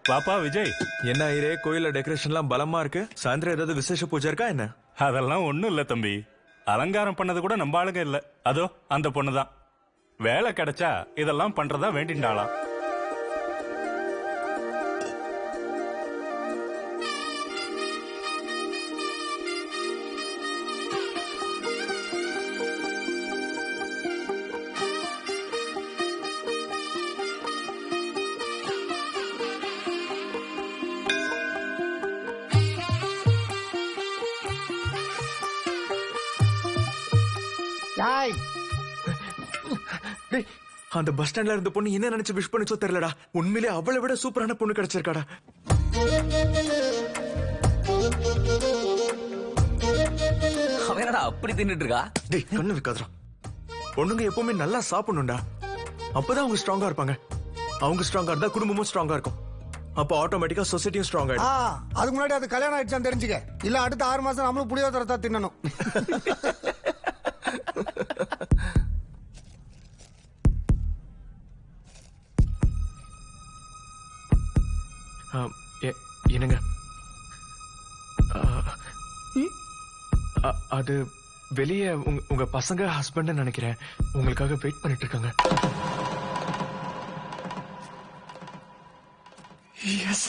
பாப்பா விஜய். என்ன ஐயரே, கோயில டெக்கரேஷன்லாம் பலமா இருக்கு. சாயந்தரம் ஏதாவது விசேஷ பூஜை இருக்கா என்ன? அதெல்லாம் ஒண்ணும் இல்ல தம்பி. அலங்காரம் பண்ணது கூட நம்ம ஆளுங்க இல்ல. அதோ அந்த பொண்ணுதான். வேலை கிடைச்சா இதெல்லாம் பண்றதா வேண்டிண்டாளா. அந்த பஸ் ஸ்டாண்ட்ல இருந்த பொண்ணு என்ன நினைச்சு விஷ் பண்ணிச்சோ தெரியலடா. உண்மையிலே அவளை விட சூப்பரான பொண்ணு கிடைச்சிருக்காடா. அவனடா அப்படி தின்னுட்டு இருக்கா. டேய் கண்ணு வைக்காதடா. பொண்ணுங்க எப்பவுமே நல்லா சாப்பிடணும்டா. அப்பதான் அவங்க ஸ்ட்ராங்கா இருப்பாங்க. அவங்க ஸ்ட்ராங்கா இருந்தா குடும்பமும் ஸ்ட்ராங்கா இருக்கும். அப்ப ஆட்டோமேட்டிக்கா சொசைட்டியும் ஸ்ட்ராங் ஆயிடும். அதுக்கு முன்னாடி அது கல்யாணம் ஆயிடுச்சான்னு தெரிஞ்சுக்க. இல்ல அடுத்த 6 மாசம் நம்மளும் புளியோதரை தான் தின்னணும். என்னங்க அது வெளியே உங்க பசங்க ஹஸ்பண்ட் நினைக்கிறேன் உங்களுக்காக வெயிட் பண்ணிட்டு இருக்காங்க. எஸ்